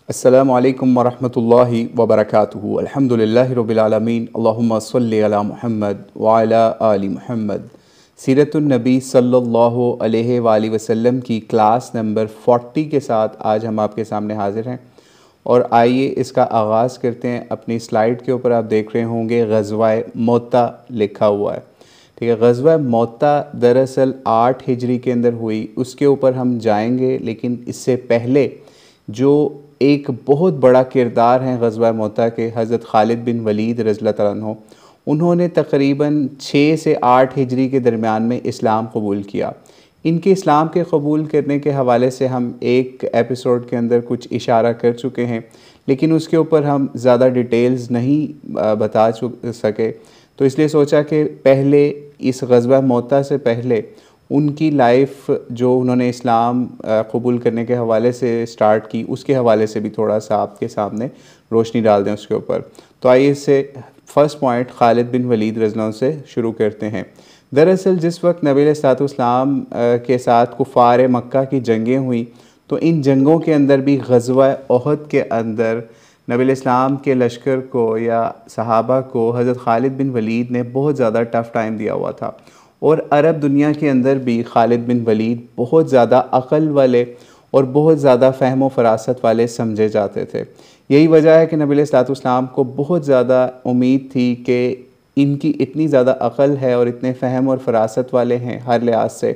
अस्सलामु अलैकुम वरहमतुल्लाहि वबरकातुहू। अल्हम्दुलिल्लाहि रब्बिल आलमीन। अल्लाहुम्मा सल्लि अला मुहम्मद व अला आलि मुहम्मद। सीरतुन नबी सल्लल्लाहु अलैहि वसल्लम की क्लास नंबर 40 के साथ आज हम आपके सामने हाज़िर हैं और आइए इसका आगाज़ करते हैं। अपनी स्लाइड के ऊपर आप देख रहे होंगे ग़ज़वा-ए मोता लिखा हुआ है। ठीक है, ग़ज़वा मोता दरअसल 8 हिजरी के अंदर हुई, उसके ऊपर हम जाएंगे, लेकिन इससे पहले जो एक बहुत बड़ा किरदार है ग़ज़वा मोता के, हज़रत खालिद बिन वलीद रज़ियल्लाहु तआला अन्हु, उन्होंने तकरीबन 6 से 8 हिजरी के दरमियान में इस्लाम कबूल किया। इनके इस्लाम के कबूल करने के हवाले से हम एक एपिसोड के अंदर कुछ इशारा कर चुके हैं, लेकिन उसके ऊपर हम ज़्यादा डिटेल्स नहीं बता सके, तो इसलिए सोचा कि पहले इस ग़ज़वा मोता से पहले उनकी लाइफ जो उन्होंने इस्लाम कबूल करने के हवाले से स्टार्ट की, उसके हवाले से भी थोड़ा सा आपके सामने रोशनी डाल दें उसके ऊपर। तो आइए इससे फ़र्स्ट पॉइंट खालिद बिन वलीद रज़ियल्लाहु से शुरू करते हैं। दरअसल जिस वक्त नबी अलैहिस्सलाम के साथ कुफ़ार मक्का की जंगें हुई, तो इन जंगों के अंदर भी ग़ज़वा उहद के अंदर नबी अलैहिस्सलाम के लश्कर को या सहाबा को हज़रत खालिद बिन वलीद ने बहुत ज़्यादा टफ़ टाइम दिया हुआ था। और अरब दुनिया के अंदर भी खालिद बिन वलीद बहुत ज़्यादा अक़ल वाले और बहुत ज़्यादा फ़हम व फ़रासत वाले समझे जाते थे। यही वजह है कि नबी अलैहिस्सलाम को बहुत ज़्यादा उम्मीद थी कि इनकी इतनी ज़्यादा अक़ल है और इतने फ़हम और फ़रासत वाले हैं हर लिहाज से,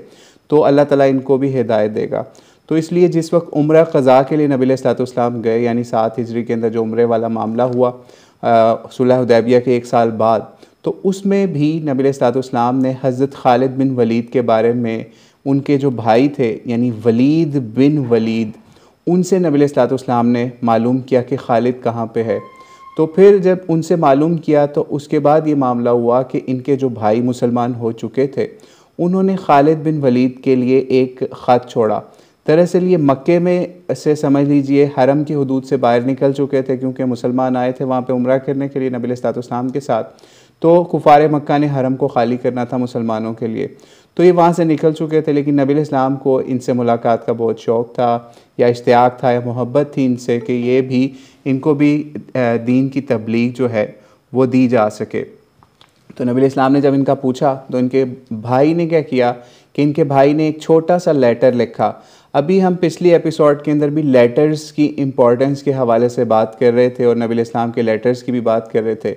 तो अल्लाह ताला इनको भी हिदायत देगा। तो इसलिए जिस वक्त उम्रा क़ज़ा के लिए नबी अलैहिस्सलाम गए, यानी 7 हिजरी के अंदर जो उम्रे वाला मामला हुआ सुलह हुदैबिया के 1 साल बाद, तो उसमें भी नबी अलैहिस्सलाम ने हज़रत खालिद बिन वलीद के बारे में, उनके जो भाई थे यानी वलीद बिन वलीद, उनसे नबी अलैहिस्सलाम ने मालूम किया कि खालिद कहाँ पे है। तो फिर जब उनसे मालूम किया तो उसके बाद ये मामला हुआ कि इनके जो भाई मुसलमान हो चुके थे, उन्होंने खालिद बिन वलीद के लिए एक ख़त छोड़ा। दरअसल ये मक्के में से समझ लीजिए हरम की हदूद से बाहर निकल चुके थे, क्योंकि मुसलमान आए थे वहाँ पे उम्रा करने के लिए नबी अलैहिस्सलाम के साथ, तो कुफ़ार मक्का ने हरम को खाली करना था मुसलमानों के लिए, तो ये वहाँ से निकल चुके थे। लेकिन नबी अलैहिस्सलाम को इनसे मुलाकात का बहुत शौक़ था या इश्तियाक था या मोहब्बत थी इनसे कि ये भी इनको भी दीन की तबलीग जो है वो दी जा सके। तो नबी अलैहिस्सलाम ने जब इनका पूछा तो इनके भाई ने क्या किया कि इनके भाई ने एक छोटा सा लेटर लिखा। अभी हम पिछली एपिसोड के अंदर भी लेटर्स की इम्पोर्टेंस के हवाले से बात कर रहे थे और नबी अलैहिस्सलाम के लेटर्स की भी बात कर रहे थे।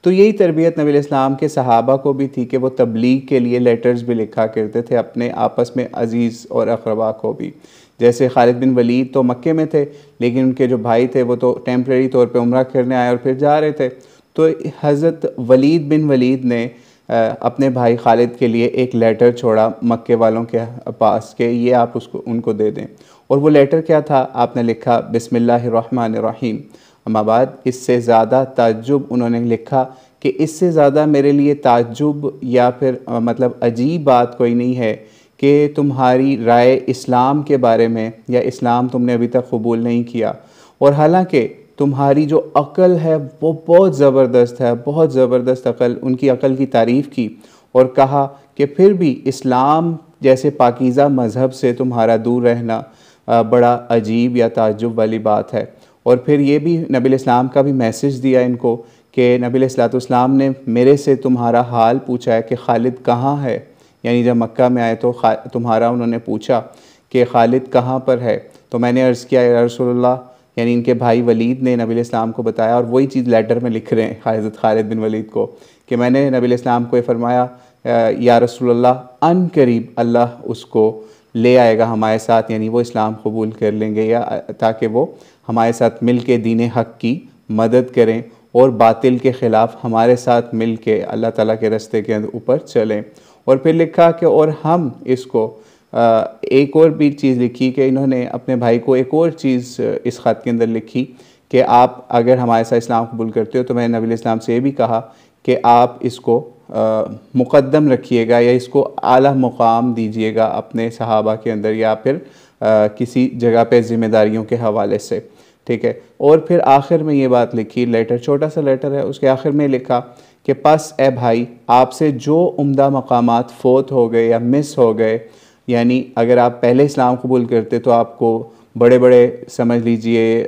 तो यही तरबियत नबी अलैहिस्सलाम के सहाबा को भी थी कि वो तबलीग के लिए लेटर्स भी लिखा करते थे अपने आपस में अज़ीज़ और अक़रबा को भी। जैसे खालिद बिन वलीद तो मक्के में थे, लेकिन उनके जो भाई थे वो तो टेम्परेरी तौर पे उम्रा करने आए और फिर जा रहे थे। तो हज़रत वलीद बिन वलीद ने अपने भाई खालिद के लिए एक लेटर छोड़ा मक्के वालों के पास के ये आप उनको दे दें। और वो लेटर क्या था, आपने लिखा बिस्मिल्लाहिर्रहमानिर्रहीम। अम्मा बाद, इससे ज़्यादा ताज्जुब उन्होंने लिखा कि इससे ज़्यादा मेरे लिए ताज्जुब या फिर मतलब अजीब बात कोई नहीं है कि तुम्हारी राय इस्लाम के बारे में या इस्लाम तुमने अभी तक कबूल नहीं किया, और हालांकि तुम्हारी जो अक़ल है वो बहुत ज़बरदस्त है, बहुत ज़बरदस्त अक़ल। उनकी अक़ल की तारीफ़ की और कहा कि फिर भी इस्लाम जैसे पाकीज़ा मज़हब से तुम्हारा दूर रहना बड़ा अजीब या ताज्जुब वाली बात है। और फिर ये भी नबी अलैहिस्सलाम का भी मैसेज दिया इनको कि नबी अलैहिस्सलाम ने मेरे से तुम्हारा हाल पूछा है कि खालिद कहाँ है, यानी जब मक्का में आए तो तुम्हारा उन्होंने पूछा कि खालिद कहाँ पर है। तो मैंने अर्ज़ किया या रसूलल्लाह, यानी इनके भाई वलीद ने नबी अलैहिस्सलाम को बताया, और वही चीज़ लेटर में लिख रहे हैं हज़रत खालिद बिन वलीद को कि मैंने नबी अलैहिस्सलाम को ये फरमाया या रसूलल्लाह अन करीब अल्लाह उसको ले आएगा हमारे साथ, यानी वो इस्लाम कबूल कर लेंगे, या ताकि वो हमारे साथ मिल के दीन हक़ की मदद करें और बातिल के ख़िलाफ़ हमारे साथ मिल के अल्लाह ताला के रस्ते के ऊपर चलें। और फिर लिखा कि और हम इसको एक और भी चीज़ लिखी कि इन्होंने अपने भाई को एक और चीज़ इस ख़त के अंदर लिखी कि आप अगर हमारे साथ इस्लाम कबूल करते हो तो मैंने नबी अलैहिस्सलाम से ये भी कहा कि आप इसको मुक़द्दम रखिएगा या इसको आला मुक़ाम दीजिएगा अपने सहाबा के अंदर या फिर किसी जगह पे ज़िम्मेदारियों के हवाले से, ठीक है। और फिर आखिर में ये बात लिखी, लेटर छोटा सा लेटर है, उसके आखिर में लिखा कि बस ए भाई, आपसे जो उम्दा मकामात फ़ौत हो गए या मिस हो गए, यानी अगर आप पहले इस्लाम कबूल करते तो आपको बड़े बड़े समझ लीजिए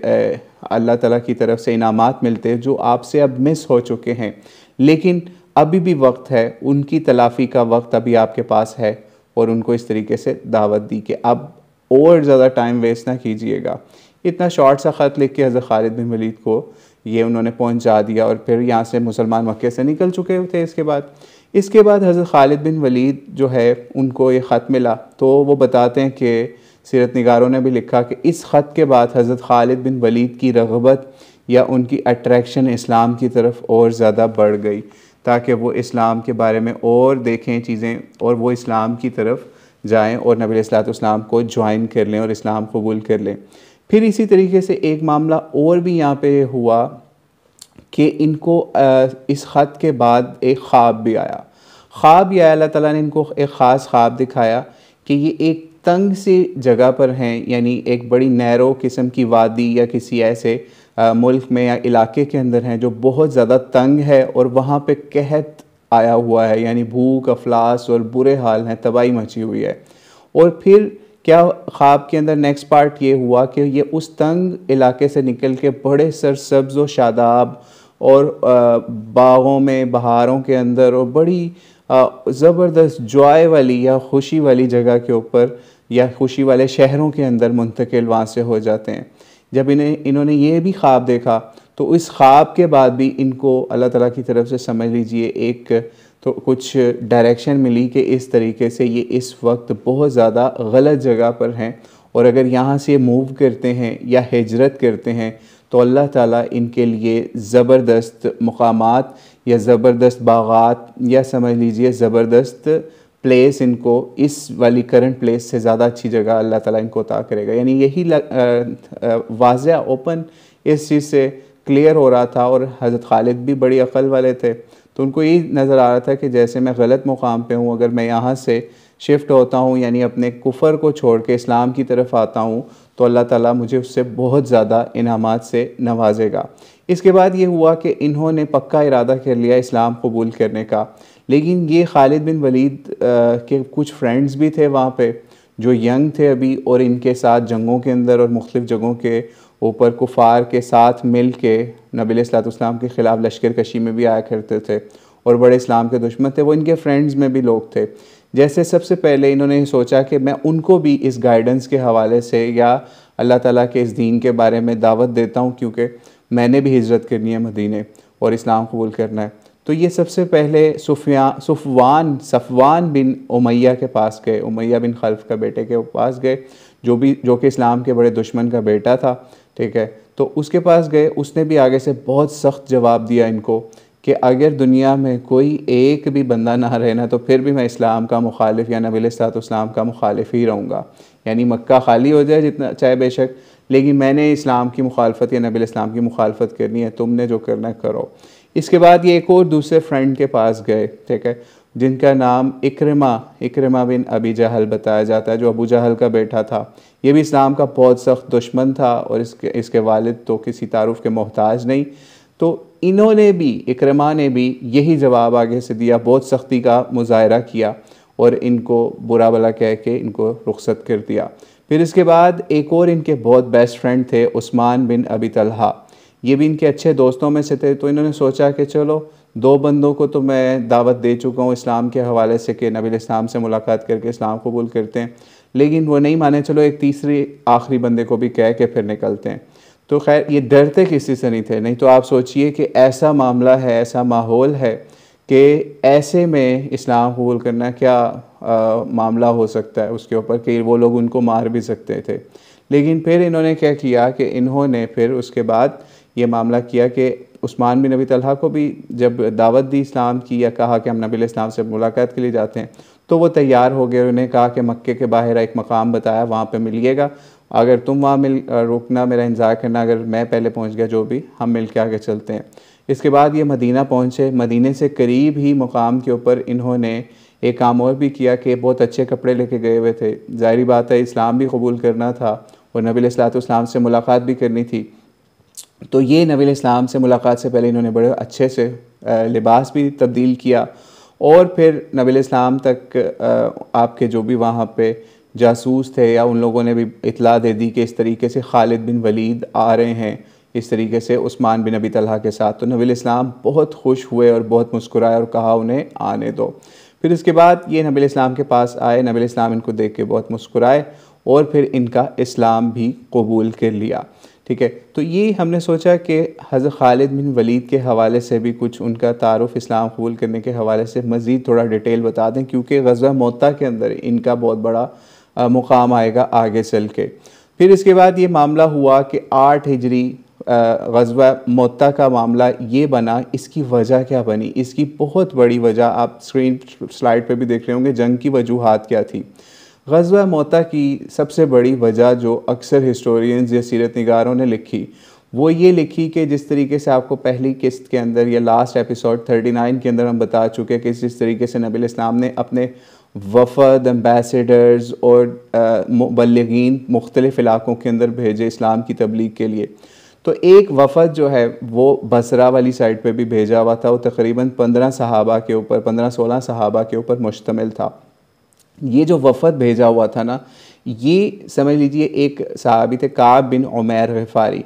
अल्लाह ताला की तरफ से इनामात मिलते हैं जो आपसे अब मिस हो चुके हैं, लेकिन अभी भी वक्त है, उनकी तलाफ़ी का वक्त अभी आपके पास है। और उनको इस तरीके से दावत दी कि अब और ज़्यादा टाइम वेस्ट ना कीजिएगा। इतना शॉर्ट सा ख़त लिख के हज़रत खालिद बिन वलीद को ये उन्होंने पहुंचा दिया और फिर यहाँ से मुसलमान मक्के से निकल चुके थे। इसके बाद हज़रत खालिद बिन वलीद जो है उनको ये ख़त मिला, तो वो बताते हैं कि सीरत निगारों ने भी लिखा कि इस ख़त के बाद हज़रत खालिद बिन वलीद की रग़बत या उनकी अट्रैक्शन इस्लाम की तरफ और ज़्यादा बढ़ गई, ताकि वो इस्लाम के बारे में और देखें चीज़ें और वो इस्लाम की तरफ जाएं और नबी अलैहिस्सलाम को ज्वाइन कर लें और इस्लाम कबूल कर लें। फिर इसी तरीके से एक मामला और भी यहाँ पे हुआ कि इनको इस ख़त के बाद एक ख्वाब भी आया। ख्वाब यह अल्लाह ताला ने इनको एक ख़ास ख्वाब दिखाया कि ये एक तंग सी जगह पर हैं, यानी एक बड़ी नैरो किस्म की वादी या किसी ऐसे मुल्क में या इलाके के अंदर हैं जो बहुत ज़्यादा तंग है और वहाँ पे कहत आया हुआ है, यानी भूख अफलास और बुरे हाल हैं, तबाही मची हुई है। और फिर क्या ख्वाब के अंदर नेक्स्ट पार्ट ये हुआ कि ये उस तंग इलाके से निकल के बड़े सरसब्ज़ व शादाब और बागों में बहारों के अंदर और बड़ी ज़बरदस्त जॉय वाली या खुशी वाली जगह के ऊपर या खुशी वाले शहरों के अंदर मुंतकिल वहाँ से हो जाते हैं। जब इन्होंने ये भी ख्वाब देखा तो इस ख्वाब के बाद भी इनको अल्लाह ताला की तरफ से समझ लीजिए एक तो कुछ डायरेक्शन मिली कि इस तरीके से ये इस वक्त बहुत ज़्यादा गलत जगह पर हैं और अगर यहाँ से मूव करते हैं या हिजरत करते हैं तो अल्लाह ताला इनके लिए ज़बरदस्त मकामात या ज़बरदस्त बागात या समझ लीजिए ज़बरदस्त प्लेस इनको इस वाली करंट प्लेस से ज़्यादा अच्छी जगह अल्लाह ताला इनको अता करेगा। यानी यही वाज़ह ओपन इस चीज़ से क्लियर हो रहा था और हज़रत खालिद भी बड़ी अक़ल वाले थे, तो उनको यही नज़र आ रहा था कि जैसे मैं गलत मुकाम पे हूँ, अगर मैं यहाँ से शिफ्ट होता हूँ यानी अपने कुफ़र को छोड़ के इस्लाम की तरफ आता हूँ तो अल्लाह ताला मुझे उससे बहुत ज़्यादा इनामात से नवाजेगा। इसके बाद ये हुआ कि इन्होंने पक्का इरादा कर लिया इस्लाम कबूल करने का, लेकिन ये खालिद बिन वलीद के कुछ फ्रेंड्स भी थे वहाँ पे जो यंग थे अभी और इनके साथ जंगों के अंदर और मुख्तलिफ़ जगहों के ऊपर कुफ़ार के साथ मिल के नबी अलैहिस्सलाम के ख़िलाफ़ लश्कर कशी में भी आया करते थे और बड़े इस्लाम के दुश्मन थे। वो इनके फ्रेंड्स में भी लोग थे। जैसे सबसे पहले इन्होंने सोचा कि मैं उनको भी इस गाइडेंस के हवाले से या अल्लाह ताला के इस दीन के बारे में दावत देता हूँ, क्योंकि मैंने भी हिजरत करनी है मदीने और इस्लाम कबूल करना है। तो ये सबसे पहले सफ़वान बिन उमैया के पास गए, उमैया बिन खल्फ का बेटे के पास गए जो कि इस्लाम के बड़े दुश्मन का बेटा था, ठीक है। तो उसके पास गए, उसने भी आगे से बहुत सख्त जवाब दिया इनको कि अगर दुनिया में कोई एक भी बंदा ना रहना तो फिर भी मैं इस्लाम का मुखालिफ या नबी अलैहिस्सलाम का मुखालिफ ही रहूँगा। यानी मक्का खाली हो जाए जितना चाहे बेशक, लेकिन मैंने इस्लाम की मुखालफत या नबी अलैहिस्सलाम की मुखालफत करनी है, तुमने जो करना है करो। इसके बाद ये एक और दूसरे फ्रेंड के पास गए, ठीक है, जिनका नाम इक्रमा बिन अबी जहल बताया जाता है, जो अबू जहल का बेटा था। ये भी इस्लाम का बहुत सख्त दुश्मन था और इसके वालिद तो किसी तारुफ के मोहताज नहीं। तो इन्होंने भी, इक्रमा ने भी यही जवाब आगे से दिया, बहुत सख्ती का मुजाहरा किया और इनको बुरा भला कह के इनको रुखसत कर दिया। फिर इसके बाद एक और इनके बहुत बेस्ट फ्रेंड थे उस्मान बिन अबी तलहा, ये भी इनके अच्छे दोस्तों में से थे। तो इन्होंने सोचा कि चलो दो बंदों को तो मैं दावत दे चुका हूँ इस्लाम के हवाले से कि नबी इस्लाम से मुलाकात करके इस्लाम कबूल करते हैं, लेकिन वो नहीं माने, चलो एक तीसरी आखिरी बंदे को भी कह के फिर निकलते हैं। तो खैर ये डरते किसी से नहीं थे, नहीं तो आप सोचिए कि ऐसा मामला है, ऐसा माहौल है कि ऐसे में इस्लाम कबूल करना क्या मामला हो सकता है उसके ऊपर कि वो लोग उनको मार भी सकते थे। लेकिन फिर इन्होंने क्या किया कि इन्होंने फिर उसके बाद ये मामला किया कि उस्मान बिन नबी तलहा को भी जब दावत दी इस्लाम की या कहा कि हम नबी इस्लाम से मुलाकात के लिए जाते हैं तो वो तैयार हो गए। उन्हें कहा कि मक्के के बाहर एक मकाम बताया, वहाँ पे मिलिएगा, अगर तुम वहाँ रुकना, मेरा इंतज़ार करना, अगर मैं पहले पहुँच गया जो भी, हम मिल के आगे चलते हैं। इसके बाद ये मदीना पहुँचे। मदीने से करीब ही मुकाम के ऊपर इन्होंने एक काम और भी किया कि बहुत अच्छे कपड़े लेके गए हुए थे। ज़ाहिर बात है इस्लाम भी कबूल करना था और नबी अलैहिस्सलाम से मुलाकात भी करनी थी। तो ये नबी इस्लाम से मुलाकात से पहले इन्होंने बड़े अच्छे से लिबास भी तब्दील किया और फिर नबी इस्लाम तक आपके जो भी वहाँ पे जासूस थे या उन लोगों ने भी इतला दे दी कि इस तरीके से खालिद बिन वलीद आ रहे हैं इस तरीके से उस्मान बिन अबी तलहा के साथ। तो नबी इस्लाम बहुत खुश हुए और बहुत मुस्कुराए और कहा उन्हें आने दो। फिर इसके बाद ये नबी इस्लाम के पास आए, नबी इस्लाम इनको देख के बहुत मुस्कुराए और फिर इनका इस्लाम भी कबूल कर लिया। ठीक है, तो ये हमने सोचा कि हज़रत खालिद बिन वलीद के हवाले से भी कुछ उनका तारुफ़ इस्लाम कबूल करने के हवाले से मज़ीद थोड़ा डिटेल बता दें, क्योंकि ग़ज़वा मोता के अंदर इनका बहुत बड़ा मुकाम आएगा आगे चल के। फिर इसके बाद ये मामला हुआ कि 8 हिजरी ग़ज़वा मोता का मामला ये बना। इसकी वजह क्या बनी? इसकी बहुत बड़ी वजह आप स्लाइड पे भी देख रहे होंगे, जंग की वजूहात क्या थी। ग़ज़वा मोता की सबसे बड़ी वजह जो अक्सर हिस्टोरियंस या सीरत निगारों ने लिखी, वो ये लिखी कि जिस तरीके से आपको पहली किस्त के अंदर या लास्ट एपिसोड 39 के अंदर हम बता चुके कि जिस तरीके से नबी इस्लाम ने अपने वफ़द, एम्बेसडर्स और मुबल्लिगीन मुख्तलिफ़ इलाक़ों के अंदर भेजे इस्लाम की तबलीग के लिए। तो एक वफ़द जो है वो बसरा वाली साइड पे भी भेजा हुआ था। वो तकरीबन 15 सहाबा के ऊपर, 15-16 सहाबा के ऊपर मुश्तमिल था। ये जो वफ़द भेजा हुआ था ना, ये समझ लीजिए एक सहाबी थे काब बिन उमैर ग़िफ़ारी,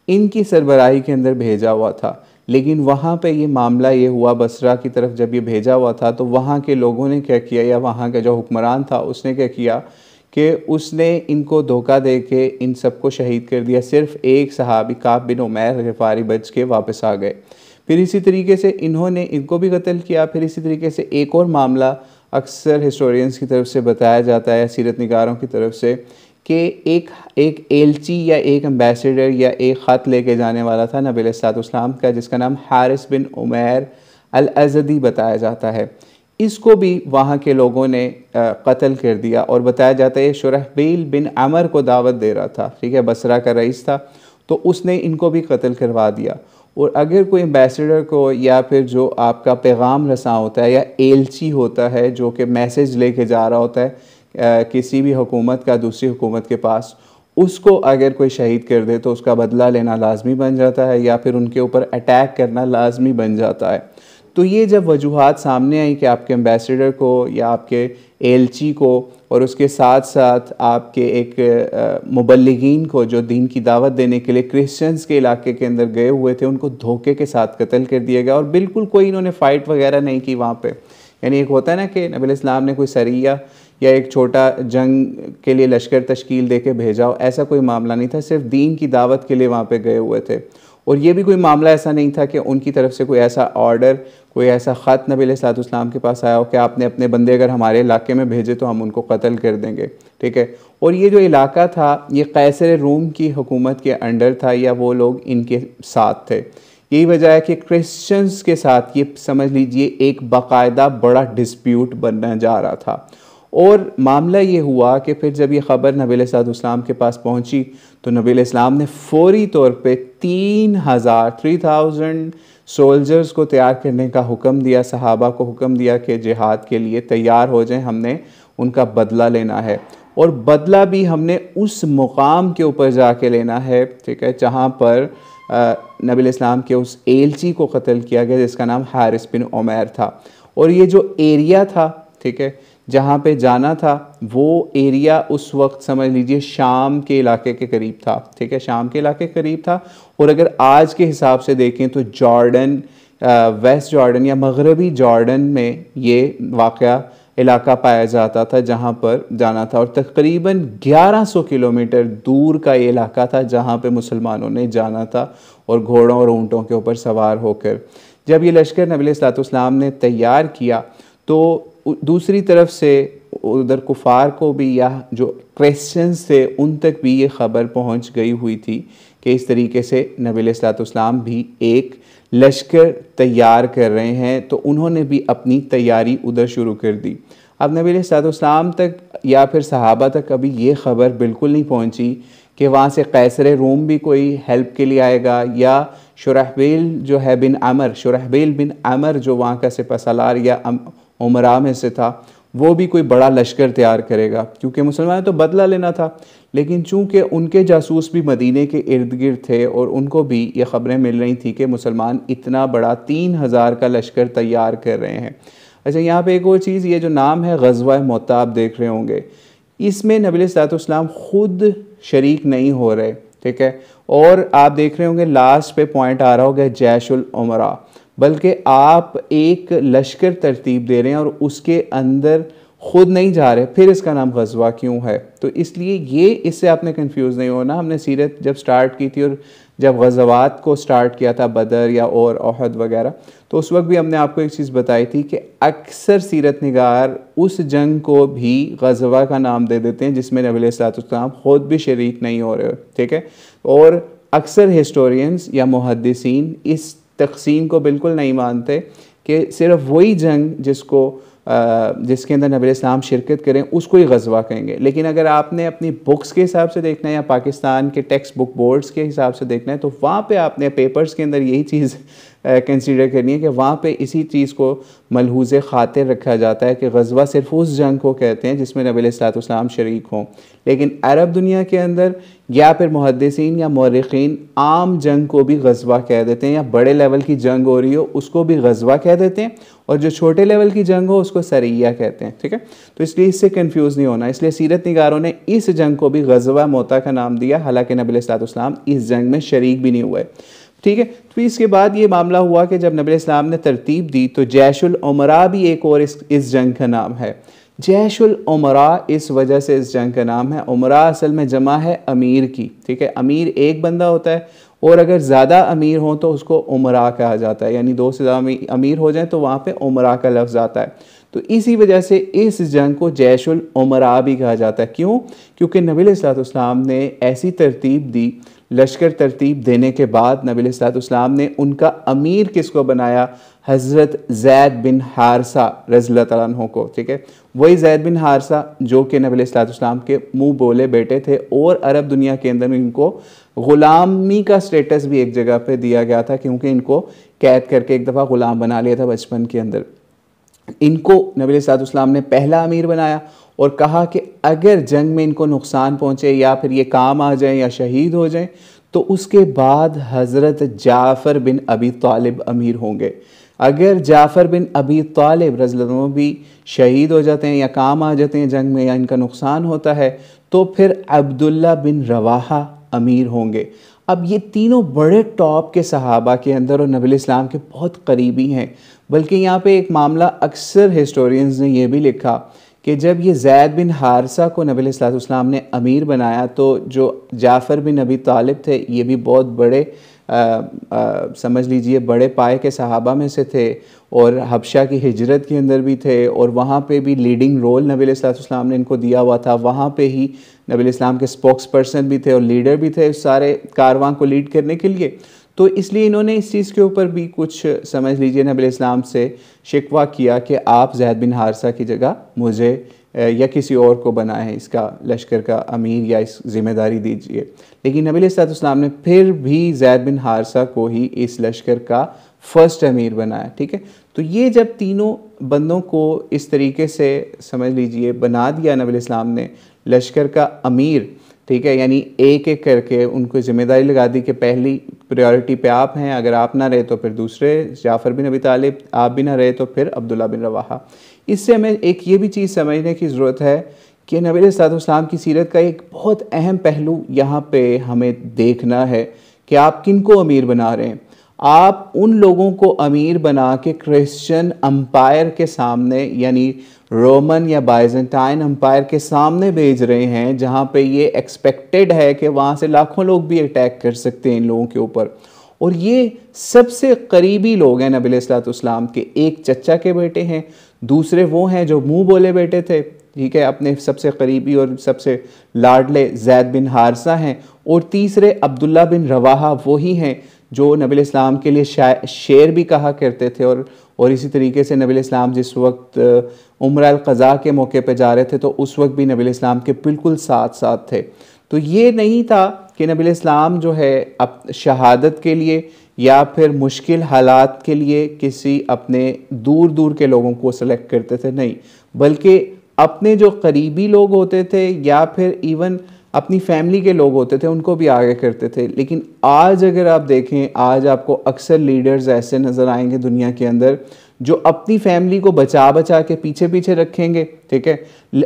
इनकी सरबराही के अंदर भेजा हुआ था। लेकिन वहाँ पे ये मामला ये हुआ, बसरा की तरफ जब ये भेजा हुआ था तो वहाँ के लोगों ने क्या किया, या वहाँ का जो हुक्मरान था उसने क्या किया कि उसने इनको धोखा दे के इन सबको शहीद कर दिया। सिर्फ़ एक सहाबी काब बिन उमैर ग़िफ़ारी बच के वापस आ गए। फिर इसी तरीके से इन्होंने इनको भी कत्ल किया। फिर इसी तरीके से एक और मामला अक्सर हिस्टोरियंस की तरफ से बताया जाता है, सीरत निगारों की तरफ से, कि एक एलची या एक एम्बेसडर या एक ख़त लेके जाने वाला था नबी अलैहिस्सलाम का, जिसका नाम हारिस बिन उमैर अल अज़दी बताया जाता है। इसको भी वहाँ के लोगों ने कत्ल कर दिया और बताया जाता है शुरहबील बिन अमर को दावत दे रहा था। ठीक है, बसरा का रईस था, तो उसने इनको भी कत्ल करवा दिया। और अगर कोई एम्बेसडर को या फिर जो आपका पैगाम रसां होता है या एलची होता है जो कि मैसेज लेके जा रहा होता है किसी भी हुकूमत का दूसरी हुकूमत के पास, उसको अगर कोई शहीद कर दे तो उसका बदला लेना लाजमी बन जाता है या फिर उनके ऊपर अटैक करना लाजमी बन जाता है। तो ये जब वजूहात सामने आई कि आपके एम्बेसडर को या आपके एलची को और उसके साथ साथ आपके एक मुबल्लिगीन को जो दीन की दावत देने के लिए क्रिश्चियंस के इलाके के अंदर गए हुए थे, उनको धोखे के साथ कत्ल कर दिया गया और बिल्कुल कोई इन्होंने फ़ाइट वगैरह नहीं की वहाँ पे। यानी एक होता है ना कि नबी इस्लाम ने कोई सरिया या एक छोटा जंग के लिए लश्कर तश्कील दे के भेजा हो, ऐसा कोई मामला नहीं था। सिर्फ दीन की दावत के लिए वहाँ पे गए हुए थे। और ये भी कोई मामला ऐसा नहीं था कि उनकी तरफ से कोई ऐसा ऑर्डर, कोई ऐसा ख़त नबी अलैहिस्सलाम के पास आया हो कि आपने अपने बंदे अगर हमारे इलाके में भेजे तो हम उनको कत्ल कर देंगे। ठीक है, और ये जो इलाका था ये कैसर रूम की हुकूमत के अंडर था या वो लोग इनके साथ थे। यही वजह है कि क्रिश्चियंस के साथ ये समझ लीजिए एक बाकायदा बड़ा डिस्प्यूट बनने जा रहा था। और मामला ये हुआ कि फिर जब ये ख़बर नबी अलैहिस्सलाम के पास पहुंची तो नबी अलैहिस्सलाम ने फ़ौरी तौर पे 3000 सोल्जर्स को तैयार करने का हुक्म दिया, सहाबा को हुक्म दिया कि जिहाद के लिए तैयार हो जाएं, हमने उनका बदला लेना है। और बदला भी हमने उस मुकाम के ऊपर जाके लेना है, ठीक है, जहाँ पर नबी अलैहिस्सलाम के उस एलची को कत्ल किया गया जिसका नाम हारिस बिन उमैर था। और ये जो एरिया था, ठीक है, जहाँ पे जाना था वो एरिया उस वक्त समझ लीजिए शाम के इलाके के करीब था। ठीक है, शाम के इलाके के करीब था। और अगर आज के हिसाब से देखें तो जॉर्डन, वेस्ट जॉर्डन या मगरबी जॉर्डन में ये वाक़या इलाका पाया जाता था जहाँ पर जाना था। और तकरीबन 1100 किलोमीटर दूर का ये इलाका था जहाँ पे मुसलमानों ने जाना था और घोड़ों और ऊँटों के ऊपर सवार होकर। जब ये लश्कर नबी अलैहिस्सलाम ने तैयार किया तो दूसरी तरफ से उधर कुफार को भी या जो क्रिश्चियंस थे उन तक भी ये ख़बर पहुंच गई हुई थी कि इस तरीके से नबी अलैहिस्सलाम भी एक लश्कर तैयार कर रहे हैं। तो उन्होंने भी अपनी तैयारी उधर शुरू कर दी। अब नबी अलैहिस्सलाम तक या फिर सहाबा तक कभी ये ख़बर बिल्कुल नहीं पहुंची कि वहाँ से कैसर रूम भी कोई हेल्प के लिए आएगा या शुरहबील जो है बिन अमर, शुरहबील बिन अमर जो वहाँ का सिपहसालार या उमरा में से था, वो भी कोई बड़ा लश्कर तैयार करेगा, क्योंकि मुसलमानों तो बदला लेना था। लेकिन चूंकि उनके जासूस भी मदीने के इर्द गिर्द थे और उनको भी ये ख़बरें मिल रही थी कि मुसलमान इतना बड़ा 3000 का लश्कर तैयार कर रहे हैं। अच्छा, यहाँ पे एक और चीज़, ये जो नाम है ग़ज़वा मोता आप देख रहे होंगे, इसमें नबी अलैहिस्सलाम ख़ुद शरीक नहीं हो रहे। ठीक है। और आप देख रहे होंगे लास्ट पे पॉइंट आ रहा होगा जैशुल उमरा, बल्कि आप एक लश्कर तरतीब दे रहे हैं और उसके अंदर खुद नहीं जा रहे, फिर इसका नाम गज़वा क्यों है? तो इसलिए ये इससे आपने कंफ्यूज नहीं होना। हमने सीरत जब स्टार्ट की थी और जब गज़वात को स्टार्ट किया था बदर या और ओहद वगैरह, तो उस वक्त भी हमने आपको एक चीज़ बताई थी कि अक्सर सीरत निगार उस जंग को भी गज़वा का नाम दे देते हैं जिसमें नबी अलैहिस्सलाम ख़ुद भी शरीक नहीं हो रहे, ठीक है। और अक्सर हिस्टोरियंस या मुहद्दिसीन इस तक़सीम को बिल्कुल नहीं मानते कि सिर्फ वही जंग जिसके अंदर नबी इस्लाम शिरकत करें उसको ही गज़वा कहेंगे। लेकिन अगर आपने अपनी बुक्स के हिसाब से देखना है या पाकिस्तान के टेक्स्ट बुक बोर्ड्स के हिसाब से देखना है तो वहाँ पे आपने पेपर्स के अंदर यही चीज़ कंसीडर करनी है कि वहाँ पे इसी चीज़ को मलहूज़ ख़ातिर रखा जाता है कि गज़वा सिर्फ उस जंग को कहते हैं जिसमें नबी अलैहिस्सलाम शरीक हों। लेकिन अरब दुनिया के अंदर या फिर मुहद्दिसीन या मौरिख़ीन आम जंग को भी गज़वा कह देते हैं, या बड़े लेवल की जंग हो रही हो उसको भी गज़वा कह देते हैं, और जो छोटे लेवल की जंग हो उसको सरिया कहते हैं, ठीक है। तो इसलिए इससे कंफ्यूज नहीं होना। इसलिए सीरत निगारों ने इस जंग को भी गज़वा मोता का नाम दिया, हालांकि नबी अलैहिस्सलाम इस जंग में शरीक भी नहीं हुए, ठीक है। तो इसके बाद ये मामला हुआ कि जब नबी अलैहिस्सलाम ने तरतीब दी तो जैशुल उमरा भी एक और इस जंग का नाम है। जैशुल उमरा इस वजह से इस जंग का नाम है, उमरा असल में जमा है अमीर की, ठीक है। अमीर एक बंदा होता है और अगर ज़्यादा अमीर हो तो उसको उमरा कहा जाता है, यानी दो से ज़्यादा अमीर हो जाए तो वहाँ पे उमरा का लफ्ज़ आता है। तो इसी वजह से इस जंग को जैशुल उमरा भी कहा जाता है। क्यों? क्योंकि नबी अलैहिस्सलाम ने ऐसी तरतीब दी, लश्कर तरतीब देने के बाद नबी अलैहिस्सलाम ने उनका अमीर किसको बनाया? हज़रत ज़ैद बिन हारसा रज़ियल्लाहु तआला अन्हु को, ठीक है। वही ज़ैद बिन हारसा जो कि नबी अलैहिस्सलाम के मुँह बोले बेटे थे, और अरब दुनिया के अंदर इनको ग़ुलामी का स्टेटस भी एक जगह पे दिया गया था, क्योंकि इनको कैद करके एक दफ़ा ग़ुलाम बना लिया था बचपन के अंदर। इनको नबी अलैहिस्सलाम ने पहला अमीर बनाया और कहा कि अगर जंग में इनको नुकसान पहुँचे या फिर ये काम आ जाए या शहीद हो जाएं तो उसके बाद हज़रत जाफ़र बिन अबी तालिब अमीर होंगे। अगर जाफ़र बिन अबी तालिब रज़ियल्लाहु अन्हु भी शहीद हो जाते हैं या काम आ जाते हैं जंग में या इनका नुकसान होता है तो फिर अब्दुल्ला बिन रवाहा अमीर होंगे। अब ये तीनों बड़े टॉप के सहाबा के अंदर और नबी इस्लाम के बहुत करीबी हैं। बल्कि यहाँ पे एक मामला अक्सर हिस्टोरियंस ने यह भी लिखा कि जब ये ज़ैद बिन हारसा को नबी अलैहिस्सलाम ने अमीर बनाया तो जो जाफ़र बिन अबी तालिब थे ये भी बहुत बड़े समझ लीजिए बड़े पाए के सहाबा में से थे, और हबशा की हिजरत के अंदर भी थे, और वहाँ पे भी लीडिंग रोल नबी अलैहिस्सलाम ने इनको दिया हुआ था। वहाँ पे ही नबी अलैहिस्सलाम के स्पोक्स पर्सन भी थे और लीडर भी थे उस सारे कारवां को लीड करने के लिए। तो इसलिए इन्होंने इस चीज़ के ऊपर भी कुछ समझ लीजिए नबी अलैहिस्सलाम से शिकवा किया कि आप ज़ैद बिन हारसा की जगह मुझे या किसी और को बनाएं, इसका लश्कर का अमीर या इस ज़िम्मेदारी दीजिए। लेकिन नबी अलैहिस्सलाम ने फिर भी ज़ैद बिन हारसा को ही इस लश्कर का फ़र्स्ट अमीर बनाया, ठीक है। तो ये जब तीनों बंदों को इस तरीके से समझ लीजिए बना दिया नबी अलैहिस्सलाम ने लश्कर का अमीर, ठीक है, यानी एक एक करके उनको ज़िम्मेदारी लगा दी कि पहली प्रायोरिटी पे आप हैं, अगर आप ना रहे तो फिर दूसरे जाफ़र बिन अबी तालिब, आप भी ना रहे तो फिर अब्दुल्ला बिन रवाहा। इससे हमें एक ये भी चीज़ समझने की ज़रूरत है कि नबी अलैहिस्सलाम की सीरत का एक बहुत अहम पहलू यहाँ पे हमें देखना है कि आप किन को अमीर बना रहे हैं। आप उन लोगों को अमीर बना के क्रिश्चियन अम्पायर के सामने यानी रोमन या बाइजेंटाइन अम्पायर के सामने भेज रहे हैं, जहाँ पे ये एक्सपेक्टेड है कि वहाँ से लाखों लोग भी अटैक कर सकते हैं इन लोगों के ऊपर। और ये सबसे करीबी लोग हैं नबी अलैहिस्सलाम के, एक चचा के बेटे हैं, दूसरे वो हैं जो मुँह बोले बेटे थे, ठीक है, अपने सबसे करीबी और सबसे लाडले ज़ैद बिन हारसा हैं, और तीसरे अब्दुल्ला बिन रवाहा वही हैं जो नबी अलैहिस्सलाम के लिए शेर भी कहा करते थे। और इसी तरीके से नबी अलैहिस्सलाम जिस वक्त उम्र अल-क़ज़ा के मौके पे जा रहे थे तो उस वक्त भी नबी अलैहिस्सलाम के बिल्कुल साथ साथ थे। तो ये नहीं था कि नबी अलैहिस्सलाम जो है अब शहादत के लिए या फिर मुश्किल हालात के लिए किसी अपने दूर दूर के लोगों को सेलेक्ट करते थे, नहीं, बल्कि अपने जो करीबी लोग होते थे या फिर इवन अपनी फैमिली के लोग होते थे उनको भी आगे करते थे। लेकिन आज अगर आप देखें, आज आपको अक्सर लीडर्स ऐसे नज़र आएंगे दुनिया के अंदर जो अपनी फैमिली को बचा बचा के पीछे पीछे रखेंगे, ठीक है,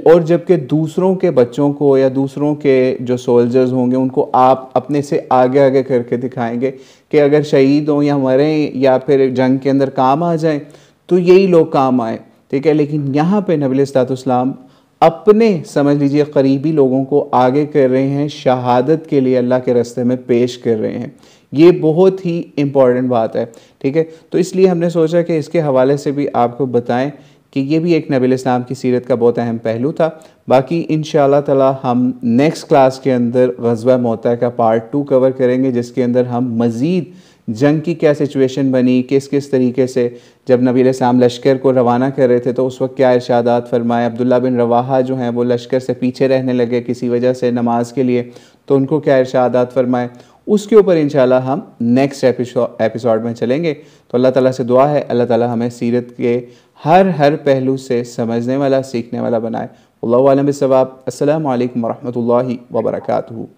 और जबकि दूसरों के बच्चों को या दूसरों के जो सोल्जर्स होंगे उनको आप अपने से आगे आगे करके दिखाएंगे कि अगर शहीद हों या मरें या फिर जंग के अंदर काम आ जाएं तो यही लोग काम आए, ठीक है। लेकिन यहाँ पे नबी अलैहिस्सलाम अपने समझ लीजिए करीबी लोगों को आगे कर रहे हैं, शहादत के लिए अल्लाह के रास्ते में पेश कर रहे हैं। ये बहुत ही इम्पॉर्टेंट बात है, ठीक है। तो इसलिए हमने सोचा कि इसके हवाले से भी आपको बताएं कि ये भी एक नबी अलैहिस्सलाम की सीरत का बहुत अहम पहलू था। बाकी इंशाअल्लाह ताला हम नेक्स्ट क्लास के अंदर ग़ज़वा मोता का पार्ट 2 कवर करेंगे, जिसके अंदर हम मज़ीद जंग की क्या सिचुएशन बनी, किस किस तरीके से जब नबी अलैहिस्सलाम लश्कर को रवाना कर रहे थे तो उस वक्त क्या इरशादात फरमाए, अब्दुल्ला बिन रवाहा जो हैं वो लश्कर से पीछे रहने लगे किसी वजह से नमाज के लिए, तो उनको क्या इरशादात फरमाए, उसके ऊपर इंशाल्लाह हम नेक्स्ट एपिसोड में चलेंगे। तो अल्लाह ताला से दुआ है अल्लाह ताला हमें सीरत के हर पहलू से समझने वाला, सीखने वाला बनाए। अल्लाहु आलम बिस्सवाब। अस्सलामु अलैकुम वरहमतुल्लाहि वबरकातुहू।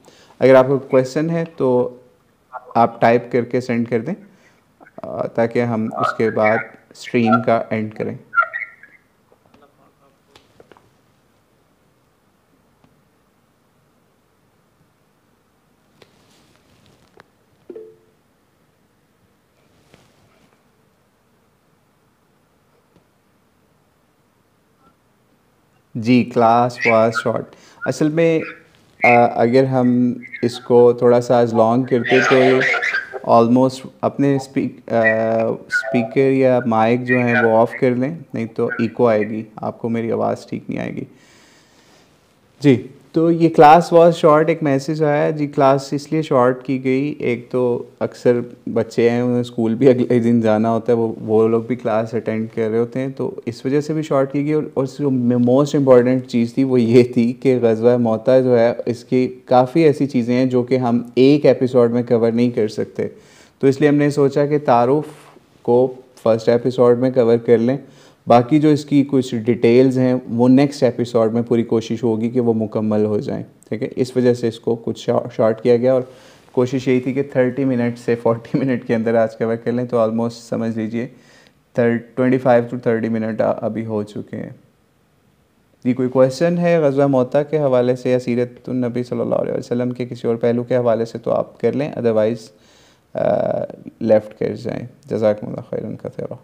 अगर आपको क्वेश्चन है तो आप टाइप करके सेंड कर दें ताकि हम उसके बाद स्ट्रीम का एंड करें। जी, क्लास वाज शॉर्ट। असल में अगर हम इसको थोड़ा सा आज लॉन्ग करते तो ये ऑलमोस्ट अपने स्पीकर या माइक जो है वो ऑफ़ कर लें, नहीं तो इको आएगी, आपको मेरी आवाज़ ठीक नहीं आएगी। जी, तो ये क्लास वाज शॉर्ट, एक मैसेज आया जी, क्लास इसलिए शॉर्ट की गई, एक तो अक्सर बच्चे हैं उन्हें स्कूल भी अगले दिन जाना होता है, वो लोग भी क्लास अटेंड कर रहे होते हैं, तो इस वजह से भी शॉर्ट की गई। और जो मोस्ट इम्पॉर्टेंट चीज़ थी वो ये थी कि ग़ज़वा मोता जो है इसकी काफ़ी ऐसी चीज़ें हैं जो कि हम एक एपिसोड में कवर नहीं कर सकते, तो इसलिए हमने सोचा कि तारुफ़ को फर्स्ट एपिसोड में कवर कर लें, बाकी जो इसकी कुछ डिटेल्स हैं वो नेक्स्ट एपिसोड में पूरी कोशिश होगी कि वो मुकम्मल हो जाएं, ठीक है। इस वजह से इसको कुछ शॉर्ट किया गया और कोशिश यही थी कि 30 मिनट से 40 मिनट के अंदर आज कवर कर लें, तो ऑलमोस्ट समझ लीजिए 25 to 30 मिनट अभी हो चुके हैं। जी, कोई क्वेश्चन है ग़ज़वा मोता के हवाले से या सीरत नबी सल्लल्लाहु अलैहि वसल्लम के किसी और पहलू के हवाले से तो आप कर लें, अदरवाइज़ लेफ़्ट कर जाएँ। जज़ाकुमुल्लाह खैरन कसीरा।